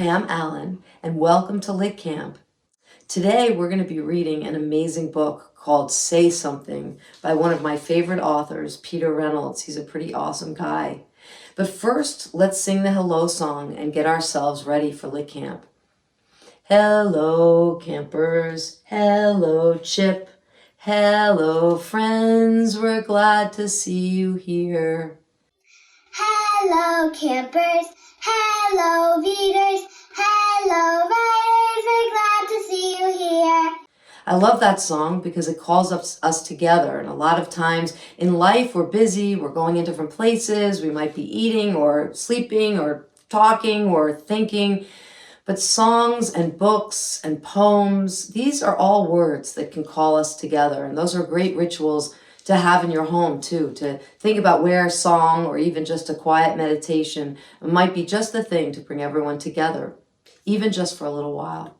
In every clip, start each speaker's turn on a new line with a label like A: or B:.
A: Pam Allen, and welcome to LitCamp. Today we're going to be reading an amazing book called Say Something by one of my favorite authors, Peter Reynolds. He's a pretty awesome guy. But first, let's sing the hello song and get ourselves ready for LitCamp. Hello, campers. Hello, Chip. Hello, friends. We're glad to see you here.
B: Hello, campers. Hello, readers. Hello, writers. We're glad to see you here.
A: I love that song because it calls us together. And a lot of times in life, we're busy, we're going in different places, we might be eating or sleeping or talking or thinking. But songs and books and poems, these are all words that can call us together. And those are great rituals to have in your home too, to think about where a song or even just a quiet meditation might be just the thing to bring everyone together, even just for a little while.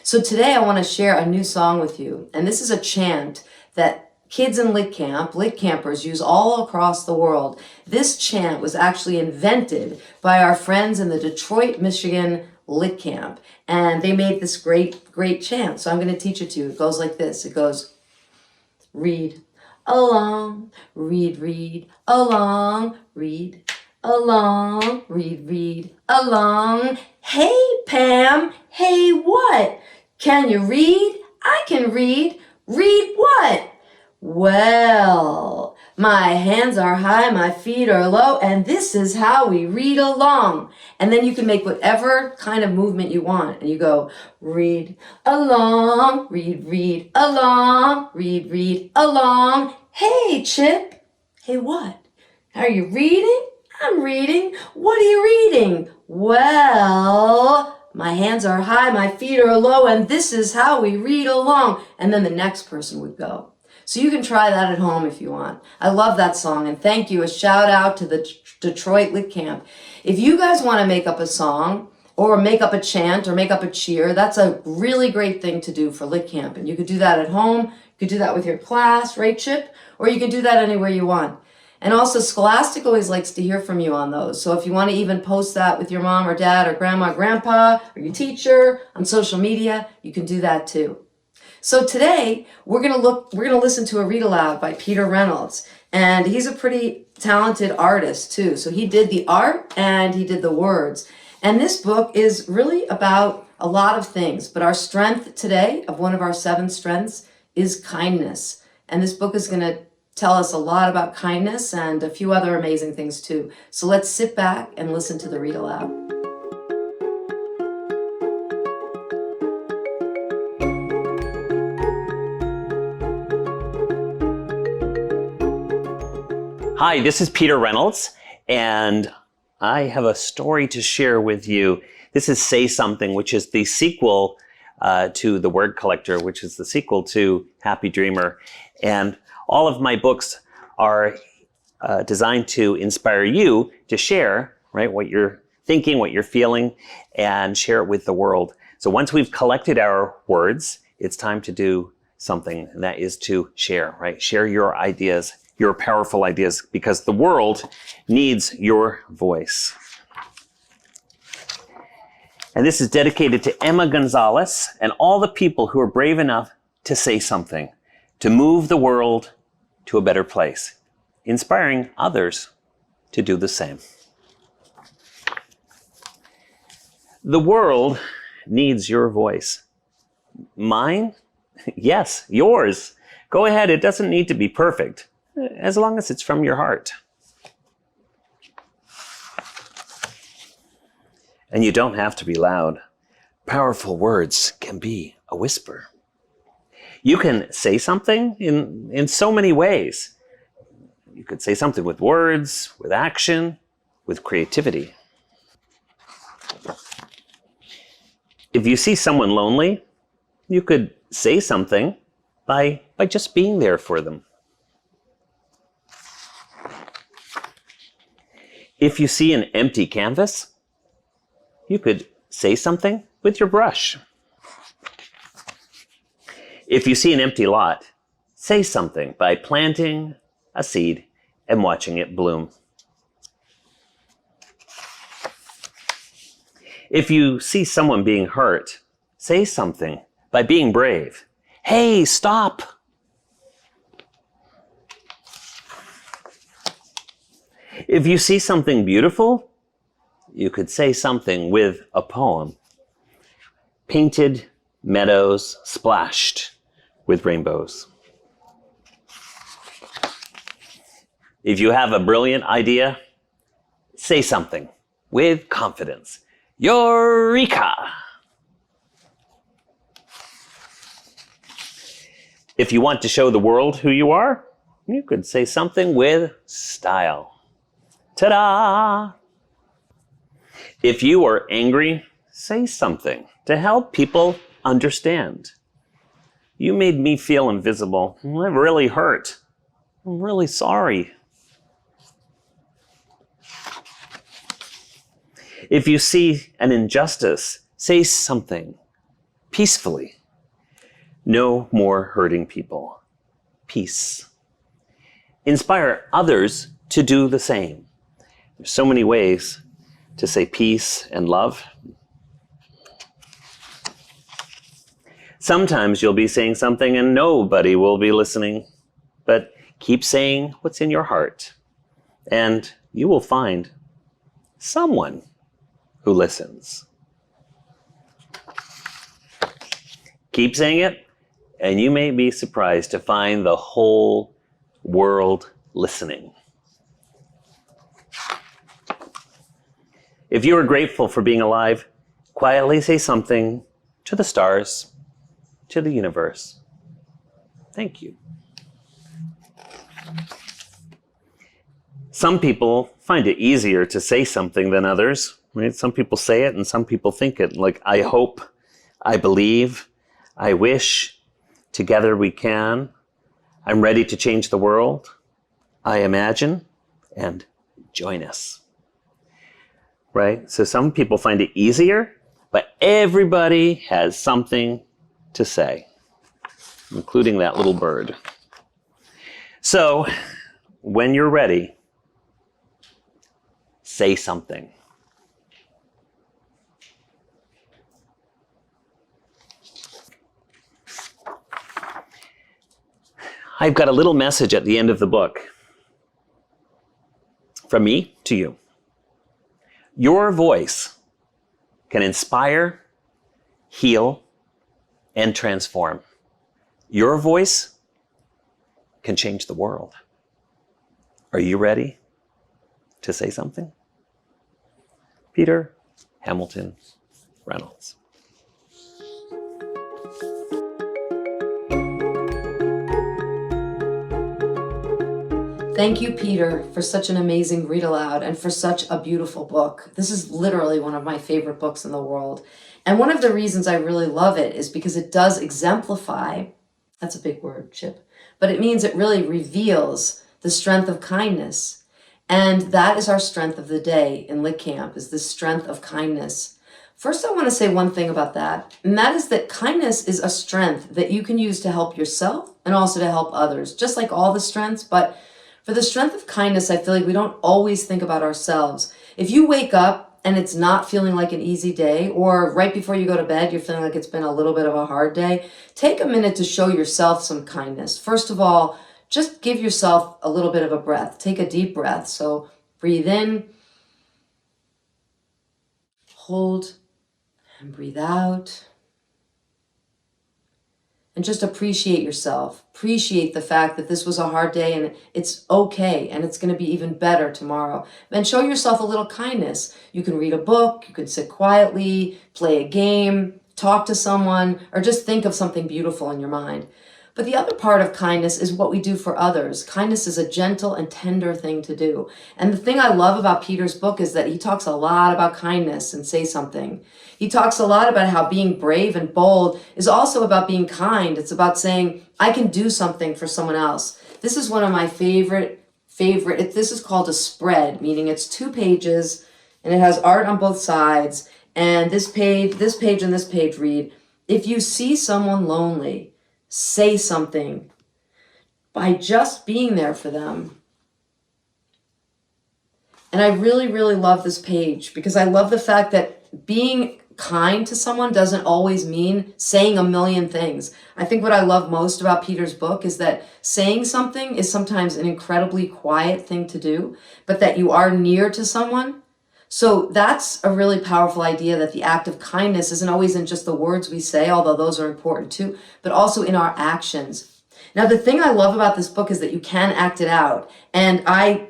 A: So today I want to share a new song with you. And this is a chant that kids in LitCampers use all across the world. This chant was actually invented by our friends in the Detroit, Michigan LitCamp. And they made this great chant. So I'm going to teach it to you. It goes like this. It goes, read along, read along, read along, read along. Hey, Pam, hey, what? Can you read? I can read. Read what? Well, my hands are high, my feet are low, and this is how we read along. And then you can make whatever kind of movement you want. And you go, read along, read along, read along. Hey, Chip. Hey, what? Are you reading? I'm reading. What are you reading? Well, my hands are high, my feet are low, and this is how we read along. And then the next person would go. So you can try that at home if you want. I love that song, and thank you. A shout out to the Detroit LitCamp. If you guys want to make up a song or make up a chant or make up a cheer, that's a really great thing to do for LitCamp. And you could do that at home. You could do that with your class, right, Chip? Or you can do that anywhere you want. And also, Scholastic always likes to hear from you on those. So if you want to even post that with your mom or dad or grandma, grandpa, or your teacher on social media, you can do that too. So today we're gonna listen to a read aloud by Peter Reynolds, and he's a pretty talented artist too. So he did the art and he did the words. And this book is really about a lot of things, but our strength today, of one of our 7 strengths, is kindness. And this book is gonna tell us a lot about kindness and a few other amazing things too. So let's sit back and listen to the read aloud.
C: Hi, this is Peter Reynolds, and I have a story to share with you. This is Say Something, which is the sequel to The Word Collector, which is the sequel to Happy Dreamer. And all of my books are designed to inspire you to share, right, what you're thinking, what you're feeling, and share it with the world. So once we've collected our words, it's time to do something, and that is to share, right? Share your ideas, your powerful ideas, because the world needs your voice. And this is dedicated to Emma Gonzalez and all the people who are brave enough to say something, to move the world to a better place, inspiring others to do the same. The world needs your voice. Mine? Yes, yours. Go ahead, it doesn't need to be perfect, as long as it's from your heart. And you don't have to be loud. Powerful words can be a whisper. You can say something in so many ways. You could say something with words, with action, with creativity. If you see someone lonely, you could say something by just being there for them. If you see an empty canvas, you could say something with your brush. If you see an empty lot, say something by planting a seed and watching it bloom. If you see someone being hurt, say something by being brave. Hey, stop! If you see something beautiful, you could say something with a poem. Painted meadows splashed with rainbows. If you have a brilliant idea, say something with confidence. Eureka! If you want to show the world who you are, you could say something with style. Ta-da! If you are angry, say something to help people understand. You made me feel invisible. It really hurt. I'm really sorry. If you see an injustice, say something peacefully. No more hurting people. Peace. Inspire others to do the same. There's so many ways to say peace and love. Sometimes you'll be saying something and nobody will be listening, but keep saying what's in your heart, and you will find someone who listens. Keep saying it, and you may be surprised to find the whole world listening. If you are grateful for being alive, quietly say something to the stars, to the universe. Thank you. Some people find it easier to say something than others, right? Some people say it and some people think it, like I hope, I believe, I wish, together we can, I'm ready to change the world, I imagine, and join us. Right? So some people find it easier, but everybody has something to say, including that little bird. So when you're ready, say something. I've got a little message at the end of the book from me to you. Your voice can inspire, heal, and transform. Your voice can change the world. Are you ready to say something? Peter Hamilton Reynolds.
A: Thank you, Peter, for such an amazing read aloud and for such a beautiful book. This is literally one of my favorite books in the world. And one of the reasons I really love it is because it does exemplify, that's a big word, Chip, but it means it really reveals the strength of kindness. And that is our strength of the day in LitCamp, is the strength of kindness. First, I want to say one thing about that, and that is that kindness is a strength that you can use to help yourself and also to help others, just like all the strengths. But for the strength of kindness, I feel like we don't always think about ourselves. If you wake up and it's not feeling like an easy day, or right before you go to bed, you're feeling like it's been a little bit of a hard day, take a minute to show yourself some kindness. First of all, just give yourself a little bit of a breath. Take a deep breath. So breathe in, hold, and breathe out. And just appreciate yourself. Appreciate the fact that this was a hard day and it's okay and it's going to be even better tomorrow. And show yourself a little kindness. You can read a book, you can sit quietly, play a game, talk to someone, or just think of something beautiful in your mind. But the other part of kindness is what we do for others. Kindness is a gentle and tender thing to do. And the thing I love about Peter's book is that he talks a lot about kindness and say something. He talks a lot about how being brave and bold is also about being kind. It's about saying, I can do something for someone else. This is one of my favorite, this is called a spread, meaning it's 2 pages and it has art on both sides. And this page, and this page read, if you see someone lonely, say something by just being there for them. And I really, really love this page because I love the fact that that being kind to someone doesn't always mean saying a million things. I think what I love most about Peter's book is that saying something is sometimes an incredibly quiet thing to do, but that you are near to someone. So that's a really powerful idea, that the act of kindness isn't always in just the words we say, although those are important too, but also in our actions. Now, the thing I love about this book is that you can act it out. And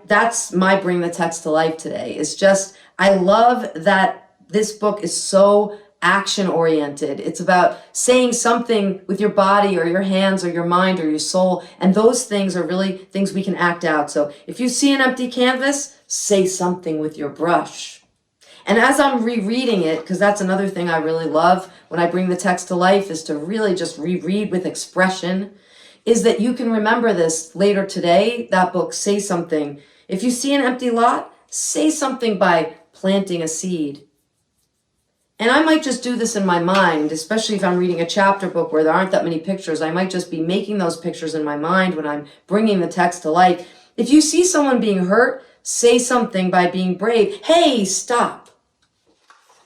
A: that's my bring the text to life today. It's just, I love that this book is so action oriented. It's about saying something with your body or your hands or your mind or your soul. And those things are really things we can act out. So if you see an empty canvas, say something with your brush. And as I'm rereading it, because that's another thing I really love when I bring the text to life, is to really just reread with expression, is that you can remember this later today, that book, Say Something. If you see an empty lot, say something by planting a seed. And I might just do this in my mind, especially if I'm reading a chapter book where there aren't that many pictures. I might just be making those pictures in my mind when I'm bringing the text to life. If you see someone being hurt, say something by being brave. Hey, stop.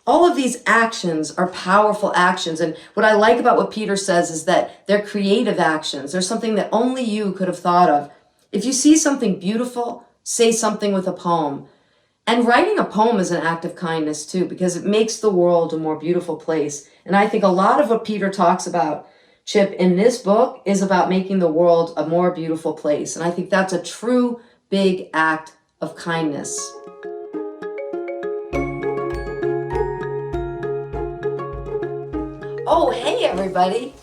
A: All of these actions are powerful actions. And what I like about what Peter says is that they're creative actions. They're something that only you could have thought of. If you see something beautiful, say something with a poem. And writing a poem is an act of kindness too, because it makes the world a more beautiful place. And I think a lot of what Peter talks about, Chip, in this book is about making the world a more beautiful place. And I think that's a true big act of kindness. Oh, hey everybody.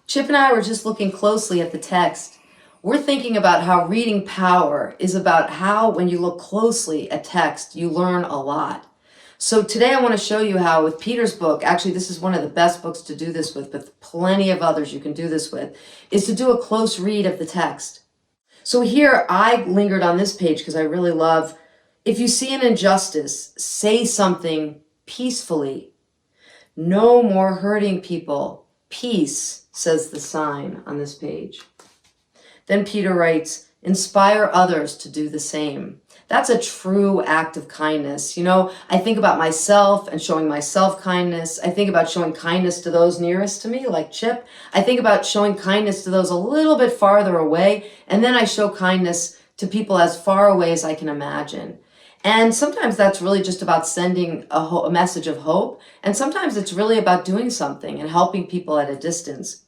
A: Chip and I were just looking closely at the text. We're thinking about how reading power is about how, when you look closely at text, you learn a lot. So today I want to show you how with Peter's book, actually this is one of the best books to do this with, but plenty of others you can do this with, is to do a close read of the text. So here I lingered on this page because I really love, if you see an injustice, say something peacefully. No more hurting people. Peace, says the sign on this page. Then Peter writes, inspire others to do the same. That's a true act of kindness. You know, I think about myself and showing myself kindness. I think about showing kindness to those nearest to me, like Chip. I think about showing kindness to those a little bit farther away. And then I show kindness to people as far away as I can imagine. And sometimes that's really just about sending a message of hope. And sometimes it's really about doing something and helping people at a distance.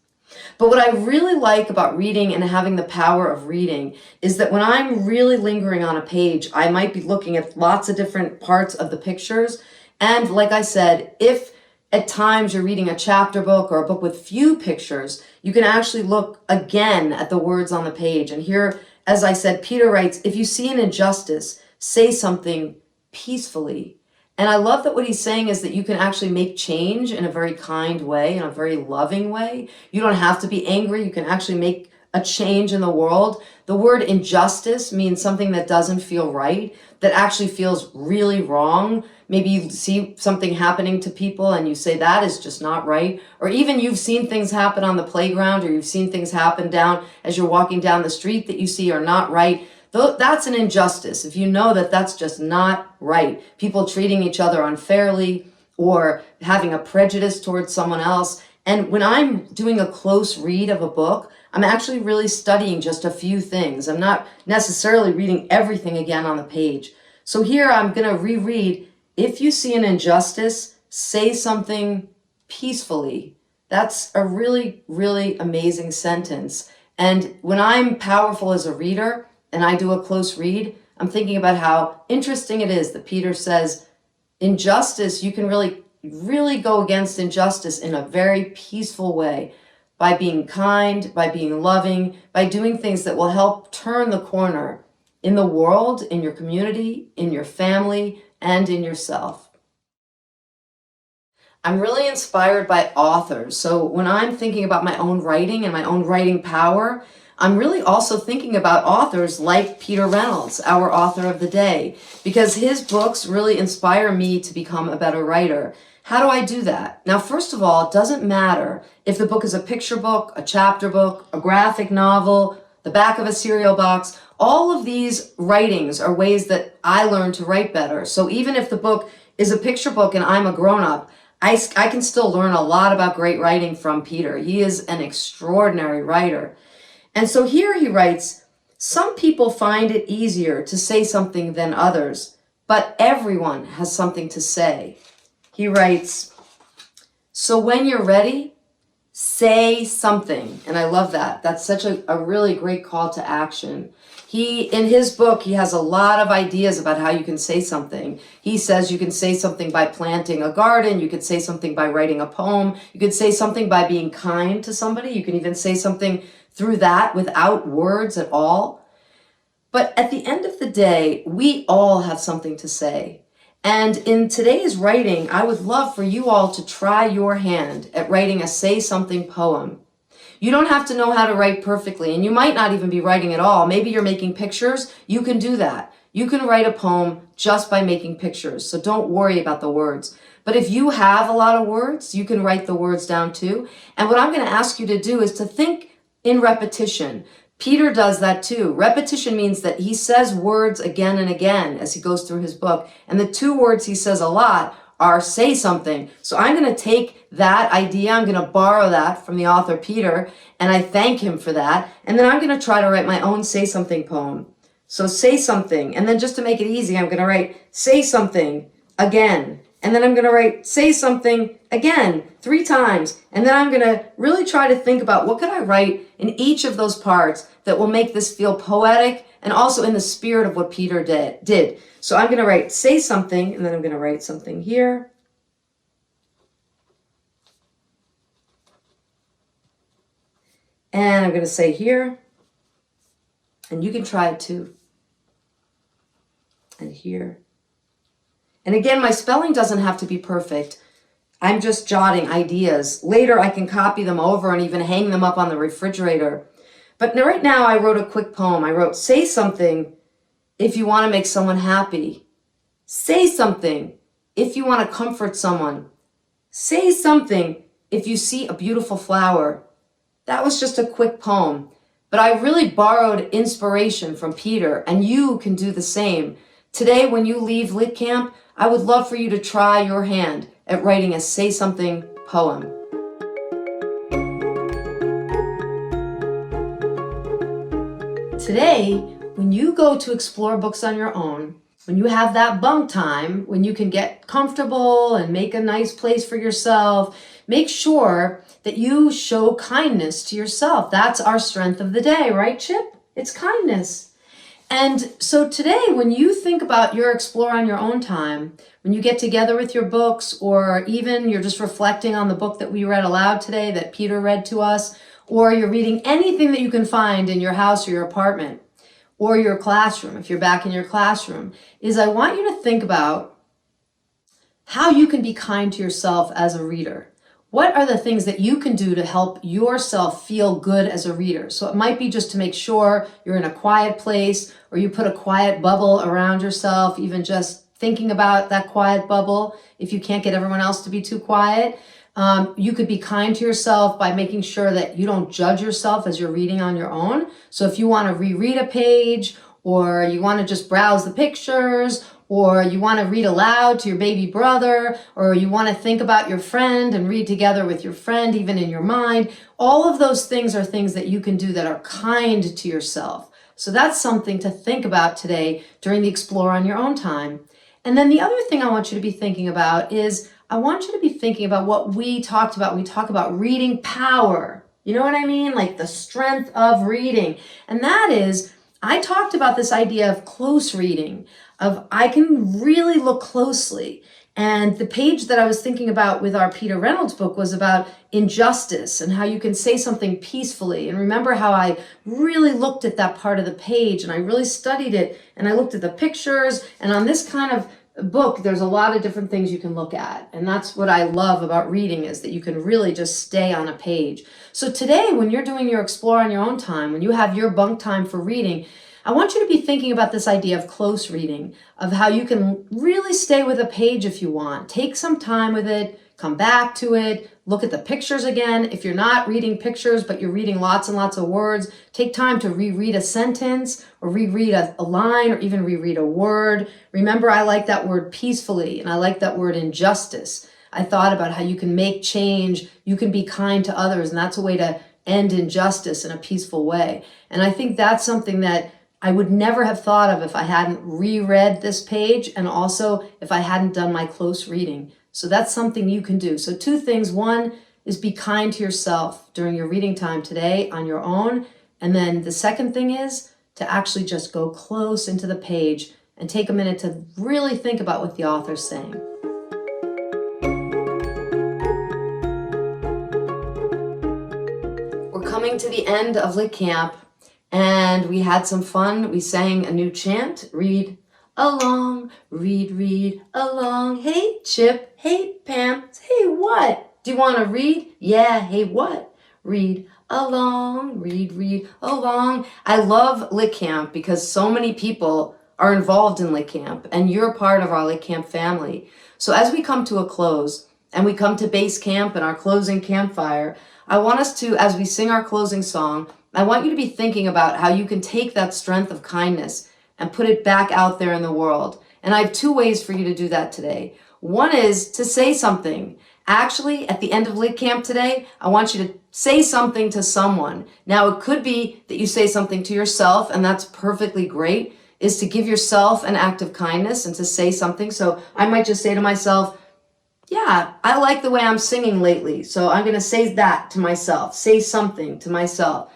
A: But what I really like about reading and having the power of reading is that when I'm really lingering on a page, I might be looking at lots of different parts of the pictures. And like I said, if at times you're reading a chapter book or a book with few pictures, you can actually look again at the words on the page. And here, as I said, Peter writes, if you see an injustice, say something peacefully. And I love that what he's saying is that you can actually make change in a very kind way, in a very loving way. You don't have to be angry. You can actually make a change in the world. The word injustice means something that doesn't feel right, that actually feels really wrong. Maybe you see something happening to people and you say that is just not right. Or even you've seen things happen on the playground, or you've seen things happen down as you're walking down the street that you see are not right. That's an injustice. If you know that that's just not right, people treating each other unfairly or having a prejudice towards someone else. And when I'm doing a close read of a book, I'm actually really studying just a few things. I'm not necessarily reading everything again on the page. So here I'm going to reread, if you see an injustice, say something peacefully. That's a really, really amazing sentence. And when I'm powerful as a reader, and I do a close read, I'm thinking about how interesting it is that Peter says, injustice, you can really go against injustice in a very peaceful way by being kind, by being loving, by doing things that will help turn the corner in the world, in your community, in your family, and in yourself. I'm really inspired by authors. So when I'm thinking about my own writing and my own writing power, I'm really also thinking about authors like Peter Reynolds, our author of the day, because his books really inspire me to become a better writer. How do I do that? Now, first of all, it doesn't matter if the book is a picture book, a chapter book, a graphic novel, the back of a cereal box. All of these writings are ways that I learn to write better. So even if the book is a picture book and I'm a grown-up, I can still learn a lot about great writing from Peter. He is an extraordinary writer. And so here he writes, some people find it easier to say something than others, but everyone has something to say. He writes, so when you're ready, say something. And I love that. That's such a really great call to action. In his book, he has a lot of ideas about how you can say something. He says you can say something by planting a garden. You could say something by writing a poem. You could say something by being kind to somebody. You can even say something through that without words at all. But at the end of the day, we all have something to say. And in today's writing, I would love for you all to try your hand at writing a say something poem. You don't have to know how to write perfectly, and you might not even be writing at all. Maybe you're making pictures. You can do that. You can write a poem just by making pictures, so don't worry about the words. But if you have a lot of words, you can write the words down too. And what I'm going to ask you to do is to think in repetition. Peter does that too. Repetition means that he says words again and again as he goes through his book. And the two words he says a lot are say something. So I'm going to take that idea, I'm going to borrow that from the author Peter, and I thank him for that. And then I'm going to try to write my own say something poem. So say something, and then just to make it easy, I'm going to write say something again. And then I'm going to write say something again 3 times. And then I'm going to really try to think about what could I write in each of those parts that will make this feel poetic and also in the spirit of what Peter did. So I'm going to write say something, and then I'm going to write something here. And I'm going to say here. And you can try it too. And here. And again, my spelling doesn't have to be perfect. I'm just jotting ideas. Later, I can copy them over and even hang them up on the refrigerator. But right now, I wrote a quick poem. I wrote, say something if you want to make someone happy. Say something if you want to comfort someone. Say something if you see a beautiful flower. That was just a quick poem. But I really borrowed inspiration from Peter, and you can do the same. Today, when you leave LitCamp, I would love for you to try your hand at writing a say something poem. Today, when you go to explore books on your own, when you have that bunk time, when you can get comfortable and make a nice place for yourself, make sure that you show kindness to yourself. That's our strength of the day, right, Chip? It's kindness. And so today, when you think about your explore on your own time, when you get together with your books, or even you're just reflecting on the book that we read aloud today that Peter read to us, or you're reading anything that you can find in your house or your apartment or your classroom, if you're back in your classroom, is I want you to think about how you can be kind to yourself as a reader. What are the things that you can do to help yourself feel good as a reader? So it might be just to make sure you're in a quiet place, or you put a quiet bubble around yourself, even just thinking about that quiet bubble. If you can't get everyone else to be too quiet, you could be kind to yourself by making sure that you don't judge yourself as you're reading on your own. So if you want to reread a page, or you want to just browse the pictures, or you want to read aloud to your baby brother, or you want to think about your friend and read together with your friend, even in your mind. All of those things are things that you can do that are kind to yourself. So that's something to think about today during the explore on your own time. And then the other thing I want you to be thinking about is I want you to be thinking about what we talked about. We talk about reading power. You know what I mean? Like the strength of reading. And that is, I talked about this idea of close reading, of I can really look closely. And the page that I was thinking about with our Peter Reynolds book was about injustice and how you can say something peacefully. And remember how I really looked at that part of the page and I really studied it and I looked at the pictures. And on this kind of book, there's a lot of different things you can look at. And that's what I love about reading, is that you can really just stay on a page. So today, when you're doing your explore on your own time, when you have your bunk time for reading, I want you to be thinking about this idea of close reading, of how you can really stay with a page if you want. Take some time with it, come back to it, look at the pictures again. If you're not reading pictures, but you're reading lots and lots of words, take time to reread a sentence or reread a line or even reread a word. Remember, I like that word peacefully, and I like that word injustice. I thought about how you can make change, you can be kind to others, and that's a way to end injustice in a peaceful way. And I think that's something that I would never have thought of if I hadn't reread this page, and also if I hadn't done my close reading. So that's something you can do. So 2 things. One is be kind to yourself during your reading time today on your own. And then the second thing is to actually just go close into the page and take a minute to really think about what the author's saying. We're coming to the end of LitCamp, and we had some fun. We sang a new chant, read along, read along. Hey, Chip, hey, Pam, hey, what? Do you want to read? Yeah, hey, what? Read along, read along. I love LitCamp because so many people are involved in LitCamp, and you're part of our LitCamp family. So as we come to a close, and we come to base camp and our closing campfire, I want us to, as we sing our closing song, I want you to be thinking about how you can take that strength of kindness and put it back out there in the world. And I have 2 ways for you to do that today. One is to say something. Actually, at the end of LitCamp today, I want you to say something to someone. Now, it could be that you say something to yourself, and that's perfectly great, is to give yourself an act of kindness and to say something. So I might just say to myself, yeah, I like the way I'm singing lately, so I'm going to say that to myself, say something to myself.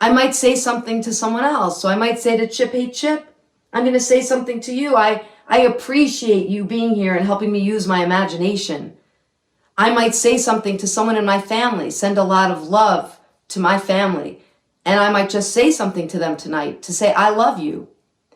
A: I might say something to someone else. So I might say to Chip, hey, Chip, I'm going to say something to you. I appreciate you being here and helping me use my imagination. I might say something to someone in my family, send a lot of love to my family. And I might just say something to them tonight to say, I love you.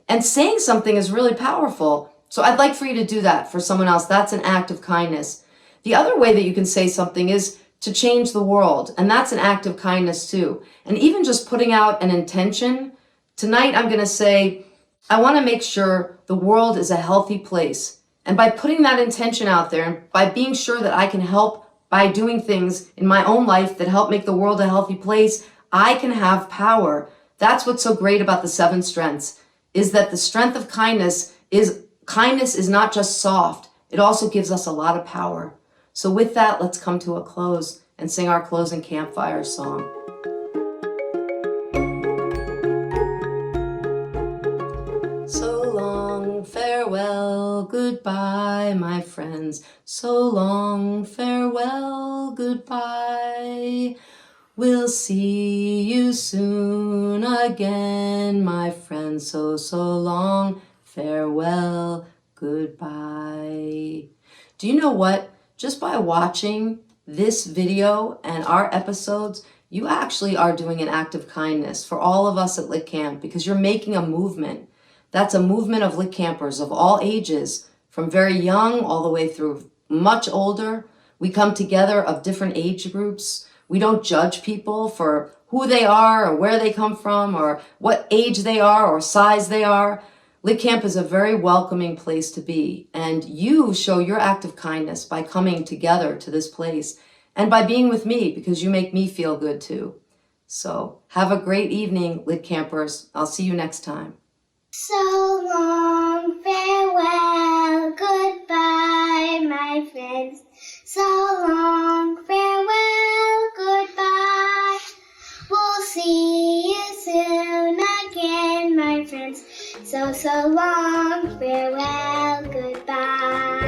A: And saying something is really powerful. So I'd like for you to do that for someone else. That's an act of kindness. The other way that you can say something is to change the world. And that's an act of kindness too. And even just putting out an intention. Tonight I'm going to say, I want to make sure the world is a healthy place. And by putting that intention out there, and by being sure that I can help by doing things in my own life that help make the world a healthy place, I can have power. That's what's so great about the 7 strengths, is that the strength of kindness is not just soft. It also gives us a lot of power. So with that, let's come to a close and sing our closing campfire song. So long, farewell, goodbye, my friends. So long, farewell, goodbye. We'll see you soon again, my friends. So long, farewell, goodbye. Do you know what? Just by watching this video and our episodes, you actually are doing an act of kindness for all of us at LitCamp, because you're making a movement. That's a movement of LitCampers of all ages, from very young all the way through much older. We come together of different age groups. We don't judge people for who they are or where they come from or what age they are or size they are. LitCamp is a very welcoming place to be, and you show your act of kindness by coming together to this place and by being with me, because you make me feel good too. So have a great evening, LitCampers. I'll see you next time.
B: So long, farewell, goodbye, my friends. So long, farewell, goodbye. We'll see you soon again, my friends. So long, farewell, goodbye.